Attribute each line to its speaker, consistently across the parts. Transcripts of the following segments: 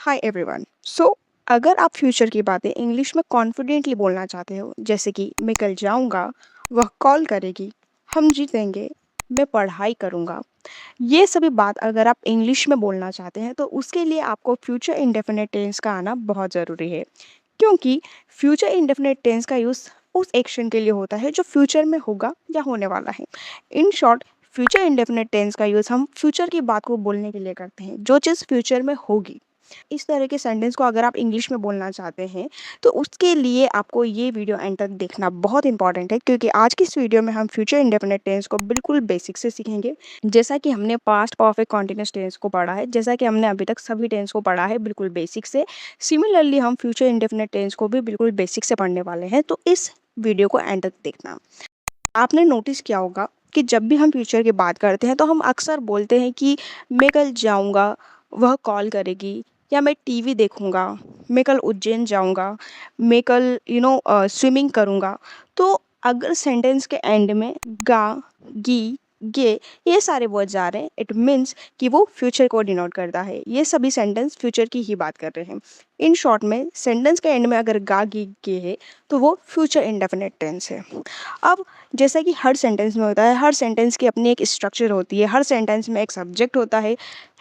Speaker 1: Hi everyone. अगर आप future की बातें इंग्लिश में कॉन्फिडेंटली बोलना चाहते हो, जैसे कि मैं कल जाऊंगा, वह कॉल करेगी, हम जीतेंगे, मैं पढ़ाई करूंगा, ये सभी बात अगर आप इंग्लिश में बोलना चाहते हैं तो उसके लिए आपको फ्यूचर इंडेफिनिट टेंस का आना बहुत ज़रूरी है। क्योंकि फ्यूचर इंडेफिनिट टेंस का यूज़ उस एक्शन के लिए होता है जो फ्यूचर में होगा या होने वाला है। In short, future indefinite tense का यूज़ हम फ्यूचर की बात को बोलने के लिए करते हैं, जो चीज़ फ्यूचर में होगी। इस तरह के सेंटेंस को अगर आप इंग्लिश में बोलना चाहते हैं तो उसके लिए आपको ये वीडियो एंड तक देखना बहुत इंपॉर्टेंट है, क्योंकि आज की इस वीडियो में हम फ्यूचर इंडेफिनिट टेंस को बिल्कुल बेसिक से सीखेंगे। जैसा कि हमने पास्ट परफेक्ट कॉन्टिन्यूअस टेंस को पढ़ा है, जैसा कि हमने अभी तक सभी टेंस को पढ़ा है बिल्कुल बेसिक से, सिमिलरली हम फ्यूचर इंडेफिनिट टेंस को भी बिल्कुल बेसिक से पढ़ने वाले हैं। तो इस वीडियो को एंड तक देखना। आपने नोटिस किया होगा कि जब भी हम फ्यूचर की बात करते हैं तो हम अक्सर बोलते हैं कि मैं कल जाऊंगा, वह कॉल करेगी, या मैं टीवी देखूंगा, मैं कल उज्जैन जाऊंगा, मैं कल स्विमिंग करूंगा। तो अगर सेंटेंस के एंड में गा, गी, ये सारे वर्ड्स आ रहे हैं, इट मीन्स कि वो फ्यूचर को डिनोट करता है। ये सभी सेंटेंस फ्यूचर की ही बात कर रहे हैं। इन शॉर्ट में सेंटेंस के एंड में अगर गा, गी, गे है तो वो फ्यूचर इंडेफिनिट टेंस है। अब जैसा कि हर सेंटेंस में होता है, हर सेंटेंस की अपनी एक स्ट्रक्चर होती है, हर सेंटेंस में एक सब्जेक्ट होता है,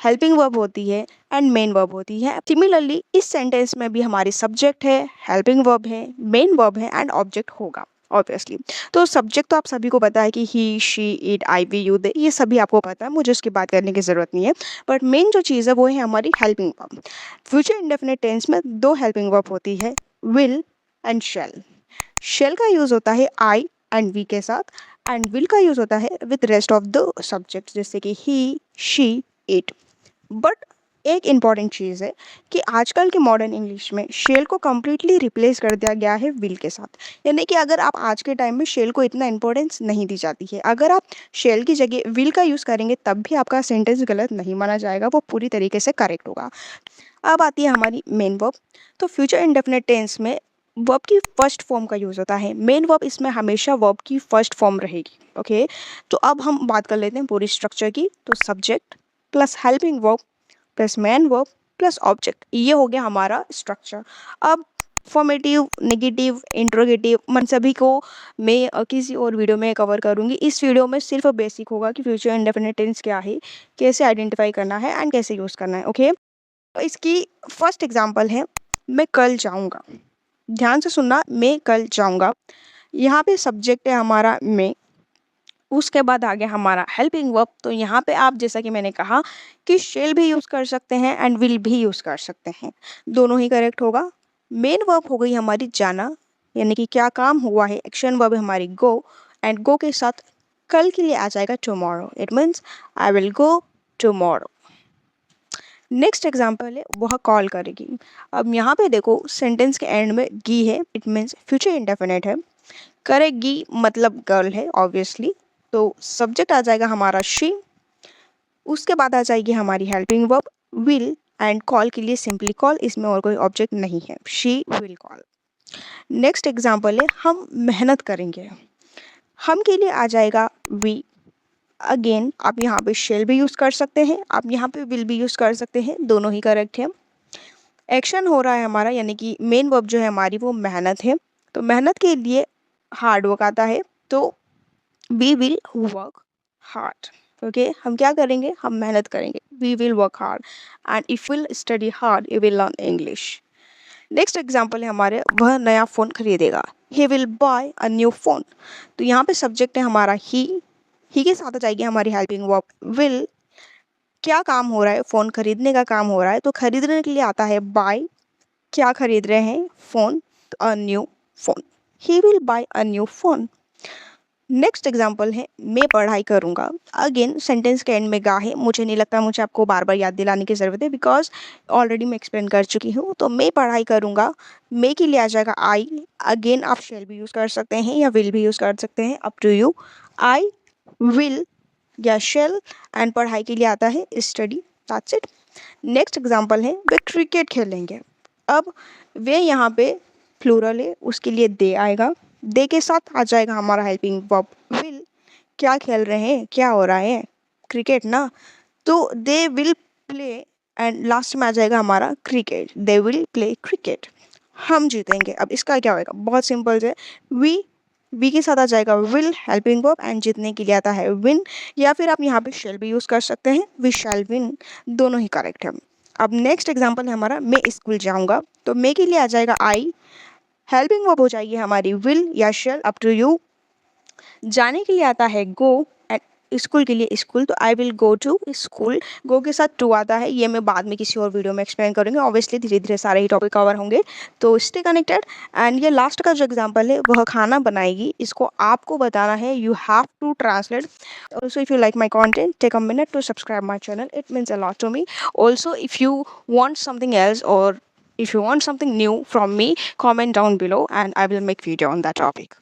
Speaker 1: हेल्पिंग वर्ब होती है एंड मेन वर्ब होती है। सिमिलरली इस सेंटेंस में भी हमारी सब्जेक्ट है, हेल्पिंग वर्ब है, मेन वर्ब है एंड ऑब्जेक्ट होगा ऑब्वियसली। तो सब्जेक्ट तो आप सभी को पता है कि he, she, it, I, we, you, they, ये सभी आपको पता है, मुझे उसकी बात करने की ज़रूरत नहीं है। बट मेन जो चीज़ है वो है हमारी helping verb. Future indefinite tense में दो हेल्पिंग वर्ब होती है, विल एंड शेल। शेल का यूज़ होता है आई एंड वी के साथ, एंड विल का यूज़ होता है with rest of the subject, जैसे कि ही, शी, इट। बट एक इम्पॉर्टेंट चीज़ है कि आजकल के मॉडर्न इंग्लिश में शेल को कम्प्लीटली रिप्लेस कर दिया गया है विल के साथ। यानी कि अगर आप आज के टाइम में शेल को इतना इंपॉर्टेंस नहीं दी जाती है। अगर आप शेल की जगह विल का यूज़ करेंगे तब भी आपका सेंटेंस गलत नहीं माना जाएगा, वो पूरी तरीके से करेक्ट होगा। अब आती है हमारी मेन वर्ब। तो फ्यूचर इंडेफिनिट टेंस में वर्ब की फर्स्ट फॉर्म का यूज़ होता है। मेन वर्ब इसमें हमेशा वर्ब की फर्स्ट फॉर्म रहेगी। ओके, तो अब हम बात कर लेते हैं पूरी स्ट्रक्चर की। तो subject plus helping verb plus main verb plus object, ये हो गया हमारा स्ट्रक्चर। अब फॉर्मेटिव, नेगेटिव, इंट्रोगेटिव, मन सभी को मैं किसी और वीडियो में कवर करूँगी। इस वीडियो में सिर्फ बेसिक होगा कि फ्यूचर इंडेफिनिट टेंस क्या है, कैसे आइडेंटिफाई करना है एंड कैसे यूज़ करना है। ओके, इसकी फर्स्ट एग्जांपल है मैं कल जाऊंगा। ध्यान से सुनना, मैं कल जाऊंगा। यहाँ पे सब्जेक्ट है हमारा मैं, उसके बाद आ गया हमारा हेल्पिंग वर्ब। तो यहाँ पे आप, जैसा कि मैंने कहा, कि शेल भी यूज़ कर सकते हैं एंड विल भी यूज़ कर सकते हैं, दोनों ही करेक्ट होगा। मेन वर्ब हो गई हमारी जाना, यानी कि क्या काम हुआ है। एक्शन वर्ब है हमारी गो, एंड गो के साथ कल के लिए आ जाएगा tomorrow. It means I will go tomorrow. Next example है वह कॉल करेगी। अब यहाँ पे देखो सेंटेंस के एंड में गी है, इट मीन्स फ्यूचर इंडेफिनिट है। करेगी मतलब गर्ल है ऑब्वियसली, तो सब्जेक्ट आ जाएगा हमारा शी। उसके बाद आ जाएगी हमारी helping verb will, and call के लिए सिंपली कॉल, इसमें और कोई ऑब्जेक्ट नहीं है, she will call. Next example है हम मेहनत करेंगे। हम के लिए आ जाएगा वी। अगेन आप यहाँ पे शेल भी यूज़ कर सकते हैं, आप यहाँ पे विल भी यूज़ कर सकते हैं, दोनों ही करेक्ट है। एक्शन हो रहा है हमारा, यानी कि मेन वर्ब जो है हमारी वो मेहनत है। तो मेहनत के लिए हार्ड वर्क आता है, तो we will work hard. Okay, हम क्या करेंगे, हम मेहनत करेंगे, we will work hard, and if will study hard you will learn English. Next example है हमारे वह नया फ़ोन खरीदेगा। He will buy a new phone. तो यहाँ पे सब्जेक्ट है हमारा ही के साथ आ जाएगी हमारी हेल्पिंग वर्ब विल। क्या काम हो रहा है, फ़ोन खरीदने का काम हो रहा है, तो खरीदने के लिए आता है बाय। क्या खरीद रहे हैं, phone, a new phone, he will buy a new phone. Next example है मैं पढ़ाई करूँगा। अगेन सेंटेंस के एंड में गा है, मुझे नहीं लगता मुझे आपको बार बार याद दिलाने की ज़रूरत है, बिकॉज ऑलरेडी मैं एक्सप्लेन कर चुकी हूँ। तो मैं पढ़ाई करूँगा, मैं के लिए आ जाएगा आई। अगेन आप शेल भी यूज़ कर सकते हैं या विल भी यूज़ कर सकते हैं, up to you. I will या शेल, एंड पढ़ाई के लिए आता है study, that's it. Next example है वे क्रिकेट खेलेंगे। अब वे यहाँ पे प्लूरल है, उसके लिए दे आएगा, दे के साथ आ जाएगा हमारा हेल्पिंग वर्ब विल। क्या खेल रहे हैं, क्या हो रहा है, क्रिकेट ना, तो they will play and last में आ जाएगा हमारा cricket, they will play cricket, हम जीतेंगे। अब इसका क्या होएगा, बहुत सिंपल है, वी के साथ आ जाएगा विल हेल्पिंग वर्ब एंड जीतने के लिए आता है विन, या फिर आप यहाँ पे शेल भी यूज़ कर सकते हैं, वी शैल विन, दोनों ही करेक्ट है। अब नेक्स्ट एग्जांपल है हमारा मैं स्कूल जाऊंगा, तो मैं के लिए आ जाएगा आई, हेल्पिंग वर्ब हो जाएगी हमारी विल या शेल, अप टू यू। जाने के लिए आता है गो, एंड स्कूल के लिए स्कूल, तो I will go to school, go के साथ टू आता है, ये मैं बाद में किसी और वीडियो में एक्सप्लेन करूँगी, ऑब्वियसली धीरे धीरे सारे ही टॉपिक कवर होंगे, तो स्टे कनेक्टेड। एंड ये लास्ट का जो एग्जाम्पल है वह खाना बनाएगी, इसको आपको बताना है, you have to translate. Also if you like my content take a minute to subscribe my channel, it means a lot to me. Also if you want something else, or if you want something new from me, comment down below and I will make video on that topic.